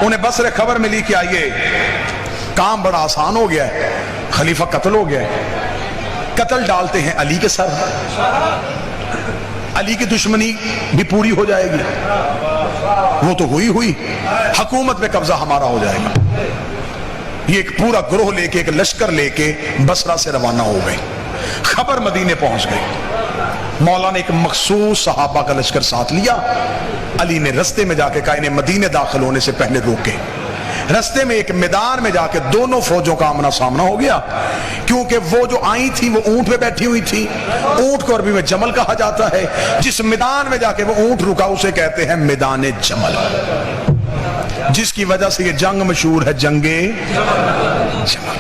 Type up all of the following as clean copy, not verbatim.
انہیں بصرے خبر ملی کہ آئیے کام بڑا آسان ہو گیا ہے، خلیفہ قتل ہو گیا ہے، قتل ڈالتے ہیں علی کے سر، علی کی دشمنی بھی پوری ہو جائے گی، وہ تو ہوئی حکومت میں قبضہ ہمارا ہو جائے گا۔ یہ ایک پورا گروہ لے کے، ایک لشکر لے کے بصرہ سے روانہ ہو گئے، خبر مدینے پہنچ گئی۔ مولا نے ایک مخصوص صحابہ کا لشکر ساتھ لیا، علی نے رستے میں جا کے کہا انہیں مدینے داخل ہونے سے پہلے روکے۔ رستے میں ایک میدان میں جا کے دونوں فوجوں کا آمنا سامنا ہو گیا، کیونکہ وہ جو آئی تھی وہ اونٹ پہ بیٹھی ہوئی تھی، اونٹ کو عربی میں جمل کہا جاتا ہے، جس میدان میں جا کے وہ اونٹ رکا اسے کہتے ہیں میدان جمل، جس کی وجہ سے یہ جنگ مشہور ہے، جنگ جمل۔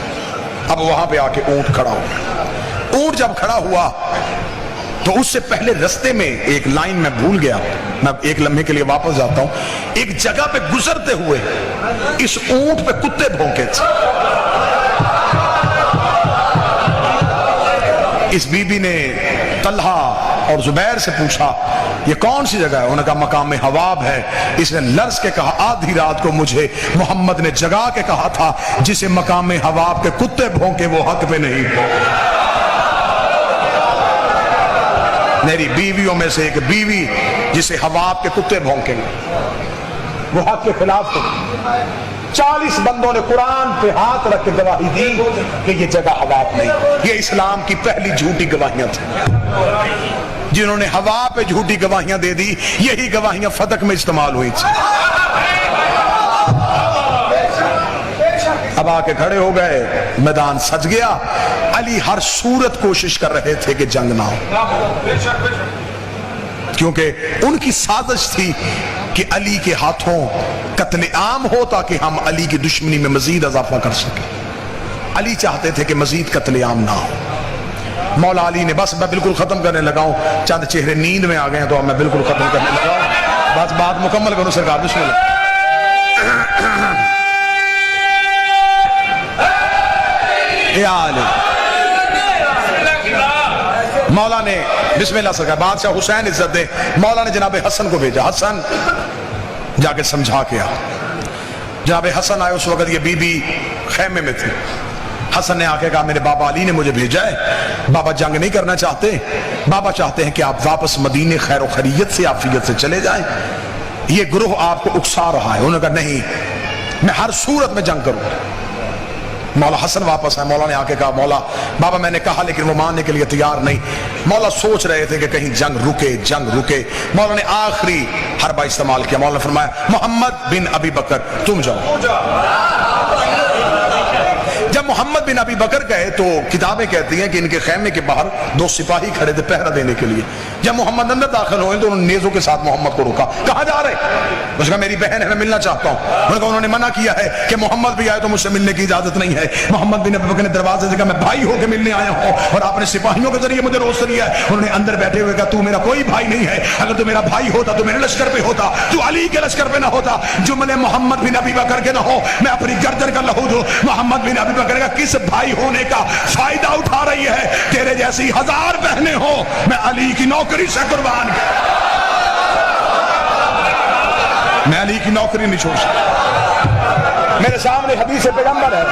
اب وہاں پہ آ کے اونٹ کھڑا ہو گیا، اونٹ جب کھڑا ہوا تو اس سے پہلے رستے میں ایک لائن میں بھول گیا، میں ایک لمحے کے لیے واپس جاتا ہوں، ایک جگہ پہ گزرتے ہوئے اس اونٹ پہ کتے بھونکے تھے۔ اس بی بی نے طلحہ اور زبیر سے پوچھا یہ کون سی جگہ ہے؟ انہوں نے کہا مقام حواب ہے۔ اس نے لرز کے کہا آدھی رات کو مجھے محمد نے جگا کے کہا تھا جسے مقام حواب کے کتے بھونکے وہ حق پہ نہیں۔ میری بیویوں میں سے ایک بیوی جسے حواب کے کتے بھونکیں گے وہ حق کے خلاف تھے۔ 40 بندوں نے قرآن پہ ہاتھ رکھ کے گواہی دی کہ یہ جگہ حواب نہیں۔ یہ اسلام کی پہلی جھوٹی گواہیاں تھیں، جنہوں نے ہوا پہ جھوٹی گواہیاں دے دی، یہی گواہیاں فتح میں استعمال ہوئی تھی۔ اب آ کے کھڑے ہو گئے، میدان سج گیا، علی ہر صورت کوشش کر رہے تھے کہ جنگ نہ ہو، کیونکہ ان کی سازش تھی کہ علی کے ہاتھوں قتل عام ہو تاکہ ہم علی کی دشمنی میں مزید اضافہ کر سکیں۔ علی چاہتے تھے کہ مزید قتل عام نہ ہو۔ مولا علی نے بس میں بالکل ختم کرنے لگا ہوں، چند چہرے نیند میں آ گئے ہیں تو اب میں بالکل ختم کرنے لگا ہوں، بس بات مکمل کروں سرکار، بسم اللہ۔ مولا نے بسم اللہ سرکار، بادشاہ حسین عزت دے، مولا نے جناب حسن کو بھیجا، حسن جا کے سمجھا کے آ۔ جناب حسن آئے، اس وقت یہ بی بی خیمے میں تھی۔ حسن نے آ کے کہا میرے بابا علی نے مجھے بھیجا ہے، بابا جنگ نہیں کرنا چاہتے، بابا چاہتے ہیں کہ آپ واپس مدینے خیر و خیریت سے عافیت سے چلے جائیں، یہ گروہ آپ کو اکسا رہا ہے۔ انہوں نے کہا نہیں، میں ہر صورت میں جنگ کروں۔ مولا حسن واپس آئے، مولا نے آ کے کہا مولا بابا میں نے کہا لیکن وہ ماننے کے لیے تیار نہیں۔ مولا سوچ رہے تھے کہ کہیں جنگ رکے۔ مولا نے آخری حربہ استعمال کیا، مولا نے فرمایا محمد بن ابی بکر تم جاؤ۔ جب محمد بن ابی بکر گئے تو کتابیں کہتی ہیں کہ ان کے خیمے کے باہر 2 سپاہی کھڑے تھے پہرا دینے کے لیے۔ جب محمد اندر داخل ہوئے تو انہوں نے نیزوں کے ساتھ محمد کو روکا، کہاں جا رہے؟ اس نے کہا میری بہن ہے، میں ملنا چاہتا ہوں۔ انہوں نے منع کیا ہے کہ محمد بھی آئے تو مجھ سے ملنے کی اجازت نہیں ہے۔ محمد بن ابی بکر نے دروازے سے کہا میں بھائی ہو کے ملنے آیا ہوں اور آپ نے سپاہیوں کے ذریعے مجھے روک دیا ہے۔ انہوں نے اندر بیٹھے ہوئے کہا تو میرا کوئی بھائی نہیں ہے، اگر تو میرا بھائی ہوتا تو میرے لشکر پہ ہوتا، تو علی کے لشکر پہ نہ ہوتا، جملے محمد بن ابی بکر کے نہ ہو، میں اپنی گردن کا لہو دوں۔ محمد بن ابی بکر کا کس بھائی ہونے کا فائدہ اٹھا رہی ہے؟ تیرے جیسی 1000 بہنیں ہوں، میں علی کی نوکری سے قربان، میں علی کی نوکری نہیں چھوڑ سکتا۔ میرے سامنے حدیث پیغمبر ہے،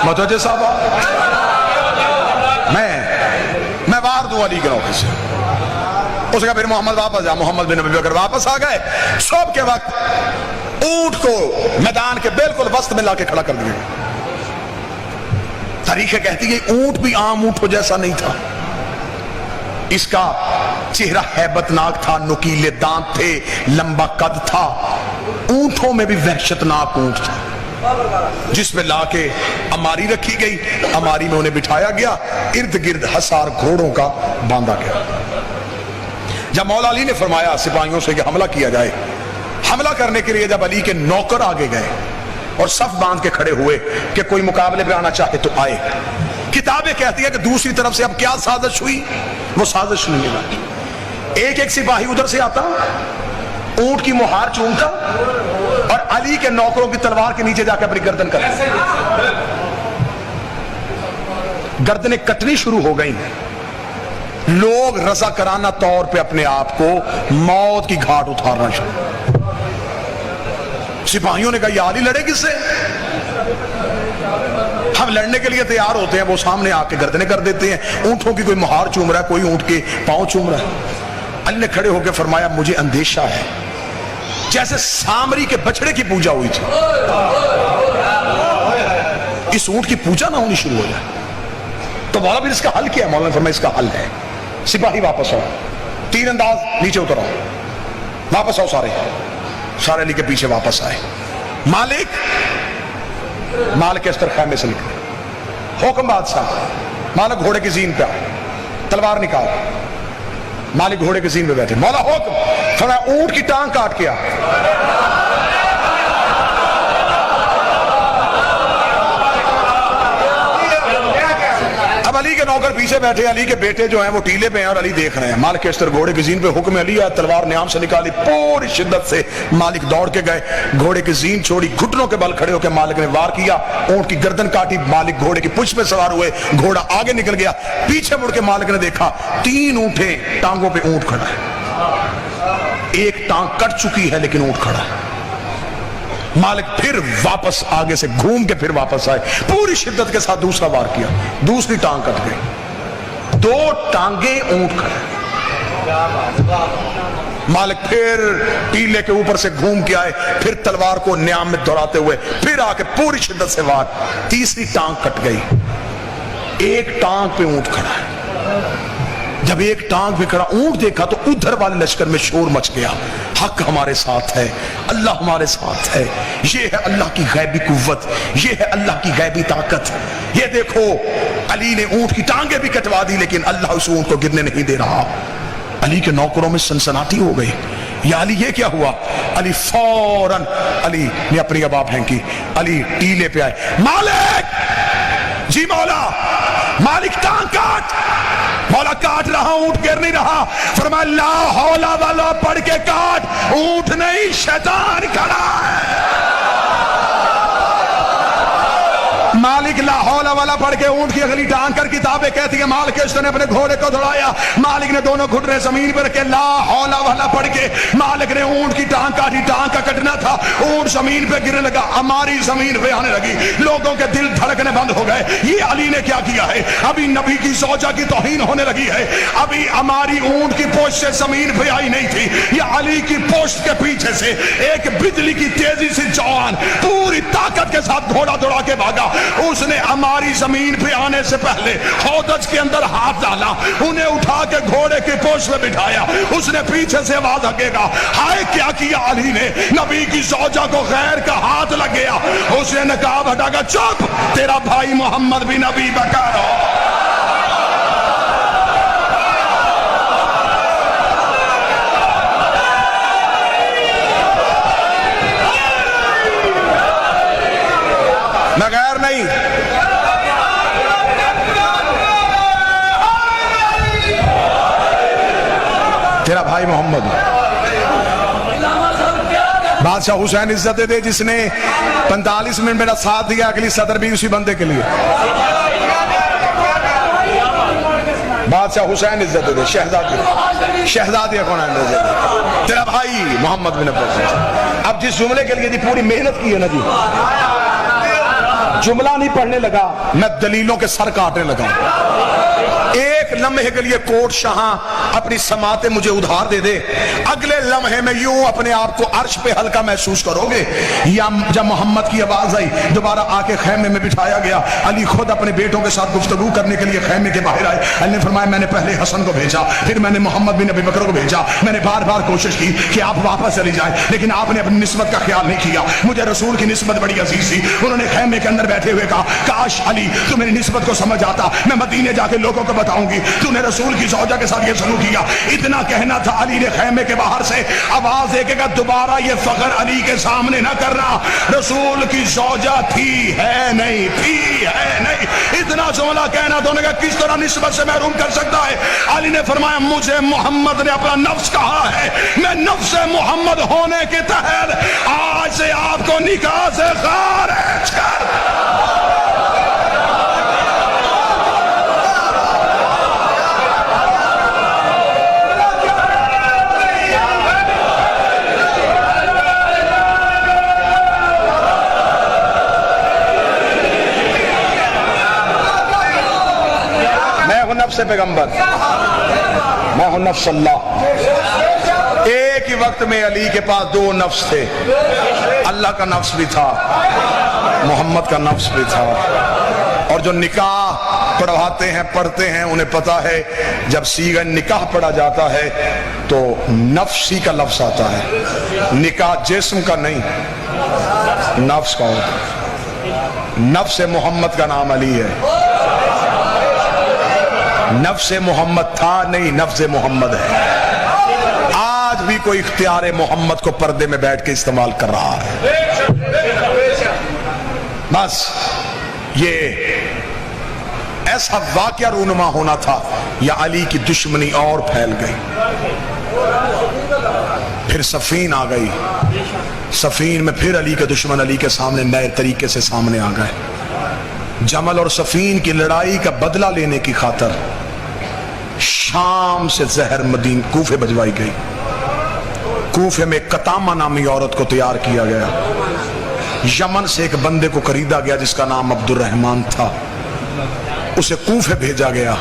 متوجہ صاحب، میں وار دوں علی کے نوکری سے۔ اس کا پھر محمد واپس جا، محمد بن ابی بکر واپس آ گئے۔ صبح کے وقت اونٹ کو میدان کے بالکل وسط میں لا کے کھڑا کر دیا۔ تاریخ کہتی ہے اونٹ بھی عام اونٹ جیسا نہیں تھا، اس کا چہرہ ہیبت ناک تھا، نکیلے دانت تھے، لمبا قد تھا، اونٹوں میں بھی وحشت ناک اونٹ تھا، جس پہ لا کے اماری رکھی گئی، اماری میں انہیں بٹھایا گیا، ارد گرد حصار گھوڑوں کا باندھا گیا۔ جب مولا علی نے فرمایا سپاہیوں سے کہ حملہ کیا جائے، حملہ کرنے کے لیے جب علی کے نوکر آگے گئے اور صف باندھ کے کھڑے ہوئے کہ کوئی مقابلے پہ آنا چاہے تو آئے، کتابیں کہتی ہیں کہ دوسری طرف سے اب کیا سازش ہوئی؟ وہ سازش نہیں ہے، ایک ایک سپاہی ادھر سے آتا، اونٹ کی مہار چومتا اور علی کے نوکروں کی تلوار کے نیچے جا کے اپنی گردن کر گردنیں کٹنی شروع ہو گئیں. لوگ رضاکارانہ طور پہ اپنے آپ کو موت کی گھاٹ اتارنا شروع. سپاہیوں نے کہا یہ علی لڑے کس سے؟ ہم لڑنے کے لیے تیار ہوتے ہیں، وہ سامنے آ کے گردنیں کر دیتے ہیں. اونٹوں کی کوئی مہار چوم رہا ہے، کوئی اونٹ کے پاؤں چوم رہا ہے. علی نے کھڑے ہو کے فرمایا مجھے اندیشہ ہے جیسے سامری کے بچڑے کی پوجا ہوئی تھی اس اونٹ کی پوجا نہ ہونی شروع ہو جائے. تو مولا پھر اس کا حل کیا ہے؟ مولا نے فرمایا اس کا حل ہے سپاہی واپس آؤ، تیر انداز نیچے اتر آؤ، واپس آؤ. سارے علی کے پیچھے واپس آئے. مالک اس طرح خیمے سے نکلے. حکم بادشاہ. مالک گھوڑے کی زین پہ آئے، تلوار نکال. مالک گھوڑے کی زین پہ بیٹھے. مولا حکم. فرمایا اونٹ کی ٹانگ کاٹ کیا. اب علی کے نوکر پیچھے بیٹھے، علی کے بیٹے جو ہیں وہ ٹیلے پہ ہیں اور علی دیکھ رہے ہیں. مالک اس طرح گھوڑے کی زین پہ حکم علی ہے، تلوار نیام سے نکالی. پوری شدت سے مالک دوڑ کے گئے، گھوڑے کی زین چھوڑی، گھٹنوں کے بل کھڑے ہو کے مالک نے وار کیا، اونٹ کی گردن کاٹی. مالک گھوڑے کی پشت پہ سوار ہوئے، گھوڑا آگے نکل گیا. پیچھے مڑ کے مالک نے دیکھا 3 اونٹیں، ٹانگوں پہ اونٹ کھڑا ہے. ایک ٹانگ کٹ چکی ہے لیکن اونٹ کھڑا ہے. مالک پھر واپس آگے سے گھوم کے پھر واپس آئے، پوری شدت کے ساتھ دوسرا وار کیا، دوسری ٹانگ کٹ گئی. 2 ٹانگیں اونٹ کھڑے. مالک پھر ٹیلے کے اوپر سے گھوم کے آئے، پھر تلوار کو نیام میں دوڑاتے ہوئے پھر آ کے پوری شدت سے وار. تیسری ٹانگ کٹ گئی، ایک ٹانگ پہ اونٹ کھڑا ہے. جب ایک ٹانگ پہ کھڑا اونٹ دیکھا تو ادھر والے لشکر میں شور مچ گیا. حق ہمارے ساتھ ہے، اللہ ہمارے ساتھ ہے. یہ ہے اللہ کی غیبی قوت، یہ ہے اللہ کی غیبی طاقت. یہ دیکھو علی نے اونٹ کی ٹانگیں بھی کٹوا دی لیکن اللہ اس اونٹ کو گرنے نہیں دے رہا. علی کے نوکروں میں سنسناٹی ہو گئی. یا علی یہ کیا ہوا؟ علی فوراً علی نے اپنی ابا پھینکی. علی ٹیلے پہ آئے. مالک جی مولا. مالک ٹانگ کاٹ. مولا کاٹ رہا، اونٹ گر نہیں رہا. فرمایا لا حول والا پڑھ کے کاٹ. اونٹ نہیں شیطان کھڑا ہے. مالک لا حول والا پڑھ کے اونٹ کی اگلی ٹانگ کر کتابیں کہتی ہیں مالک اس نے اپنے گھوڑے کو دوڑایا. مالک نے دونوں گھٹنے زمین پر رکھے، لا حول والا پڑھ کے مالک نے اونٹ کی ٹانگ کاٹی. ٹانگ کا کٹنا تھا، اونٹ زمین پہ گرنے لگا، ہماری زمین پہ آنے لگی. لوگوں کے دل دھڑکنے بند ہو گئے. یہ علی نے کیا کیا ہے؟ ابھی نبی کی زوجہ کی توہین ہونے لگی ہے. ابھی ہماری اونٹ کی پوچھ سے زمین پہ آئی نہیں تھی. یہ علی کی پوچھ کے پیچھے سے ایک بجلی کی تیزی سے جوان پوری طاقت کے ساتھ گھوڑا دوڑا کے بھاگا. اس نے ہماری زمین پہ آنے سے پہلے ہودج کے اندر ہاتھ ڈالا، انہیں اٹھا کے گھوڑے کی پوچھ میں بٹھایا. اس نے پیچھے سے آواز ہکے گا ہائے کیا کیا علی نے؟ نبی کی زوجہ کو غیر کا ہاتھ لگ گیا. اس نے نقاب ہٹا کر چپ، تیرا بھائی محمد بھی نبی بکر ہو. میں غیر نہیں. تیرا بھائی محمد. بادشاہ حسین عزت دے جس نے 45 منٹ میرا ساتھ دیا، اگلی صدر بھی اسی بندے کے لیے. بادشاہ حسین عزت دے، شہزادی کون ہے؟ تیرا بھائی محمد بن عباس. اب جس جملے کے لیے دی پوری محنت کی ہے نا جی، جملہ نہیں پڑھنے لگا، میں دلیلوں کے سر کاٹنے لگا. ایک لمحے کے لیے کوٹ شاہاں اپنی سماعتیں مجھے ادھار دے دے، اگلے لمحے میں یوں اپنے آپ کو عرش پہ ہلکا محسوس کرو گے. یا جب محمد کی آواز آئی، دوبارہ آ کے خیمے میں بٹھایا گیا. علی خود اپنے بیٹوں کے ساتھ گفتگو کرنے کے لیے خیمے کے باہر آئے. علی نے فرمایا میں نے پہلے حسن کو بھیجا، پھر میں نے محمد بن ابی بکر کو بھیجا. میں نے بار بار کوشش کی کہ آپ واپس چلی جائیں، لیکن آپ نے اپنی نسبت کا خیال نہیں کیا. مجھے رسول کی نسبت بڑی عزیز تھی. انہوں نے خیمے کے اندر بیٹھے ہوئے کہا کاش علی تو میری نسبت کو سمجھ آتا، میں مدینے جا کے لوگوں کو بتاؤں گی تو نے رسول کی زوجہ کے ساتھ یہ سلوک کیا۔ اتنا کہنا تھا، علی نے خیمے کے باہر سے آواز دے کے کہا دوبارہ یہ فخر علی کے سامنے نہ کرنا، رسول کی زوجہ تھی ہے نہیں، تھی ہے نہیں، اتنا جملہ کہنا تو انہوں نے کہا کس طرح نسبت سے محروم کر سکتا ہے؟ علی نے فرمایا مجھے محمد نے اپنا نفس کہا ہے، میں نفس محمد ہونے کے تحت آج سے آپ کو نکاح سے خارج کر۔ نفس پیغمبر، میں ہوں نفس اللہ۔ ایک ہی وقت میں علی کے پاس دو نفس تھے، اللہ کا نفس بھی تھا، محمد کا نفس بھی تھا۔ اور جو نکاح پڑھواتے ہیں پڑھتے ہیں انہیں پتا ہے جب صیغہ نکاح پڑھا جاتا ہے تو نفسی کا لفظ آتا ہے، نکاح جسم کا نہیں نفس کا ہوتا ہے۔ نفس محمد کا نام علی ہے، نفس محمد تھا نہیں، نفس محمد ہے۔ آج بھی کوئی اختیار محمد کو پردے میں بیٹھ کے استعمال کر رہا ہے۔ بس یہ ایسا واقعہ رونما ہونا تھا یا علی کی دشمنی اور پھیل گئی۔ پھر صفین آ گئی، صفین میں پھر علی کے دشمن علی کے سامنے نئے طریقے سے سامنے آ گئے۔ جمل اور صفین کی لڑائی کا بدلہ لینے کی خاطر شام سے زہر مدین کوفے بھجوائی گئی۔ کوفے میں قطامہ نامی عورت کو تیار کیا گیا، یمن سے ایک بندے کو خریدا گیا جس کا نام عبد الرحمن تھا، اسے کوفے بھیجا گیا۔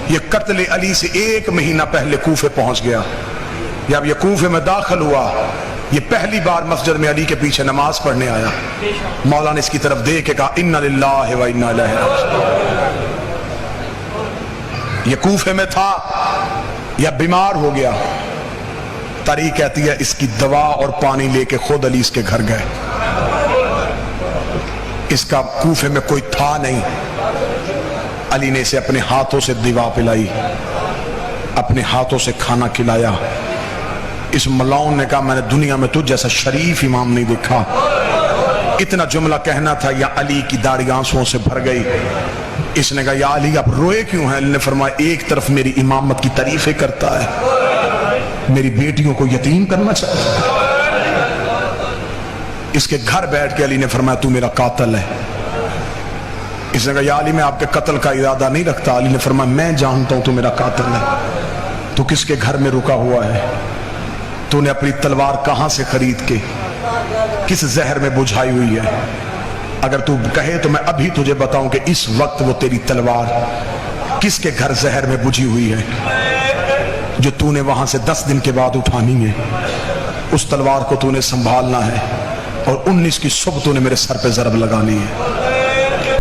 یہ قتل علی سے 1 مہینہ پہلے کوفے پہنچ گیا۔ جب یہ کوفے میں داخل ہوا، یہ پہلی بار مسجد میں علی کے پیچھے نماز پڑھنے آیا۔ مولا نے اس کی طرف دیکھ کے کہا انا للہ و انا الیہ راجعون۔ یہ کوفے میں تھا یا بیمار ہو گیا، تاریخ کہتی ہے اس کی دوا اور پانی لے کے خود علی اس کے گھر گئے۔ اس کا کوفے میں کوئی تھا نہیں، علی نے اسے اپنے ہاتھوں سے دوا پلائی، اپنے ہاتھوں سے کھانا کھلایا۔ اس ملاؤن نے کہا میں نے دنیا میں تجھ جیسا شریف امام نہیں دیکھا۔ اتنا جملہ کہنا تھا یا علی کی داڑھی آنسوؤں سے بھر گئی۔ اس نے کہا یا علی آپ روئے کیوں ہیں؟ علی نے فرمایا ایک طرف میری امامت کی تعریفیں کرتا ہے، میری بیٹیوں کو یتیم کرنا چاہتا ہے۔ اس کے گھر بیٹھ کے علی نے فرمایا تو میرا قاتل ہے۔ اس نے کہا یا علی میں آپ کے قتل کا ارادہ نہیں رکھتا۔ علی نے فرمایا میں جانتا ہوں تو میرا قاتل ہے۔ تو کس کے گھر میں رکا ہوا ہے؟ تو نے اپنی تلوار کہاں سے خرید کے کس زہر میں بجھائی ہوئی ہے؟ اگر تو کہے تو میں ابھی تجھے بتاؤں کہ اس وقت وہ تیری تلوار کس کے گھر زہر میں بجھی ہوئی ہے جو تو نے وہاں سے 10 دن کے بعد اٹھانی ہے۔ اس تلوار کو تو نے سنبھالنا ہے اور 19 کی صبح تو نے میرے سر پہ ضرب لگانی ہے۔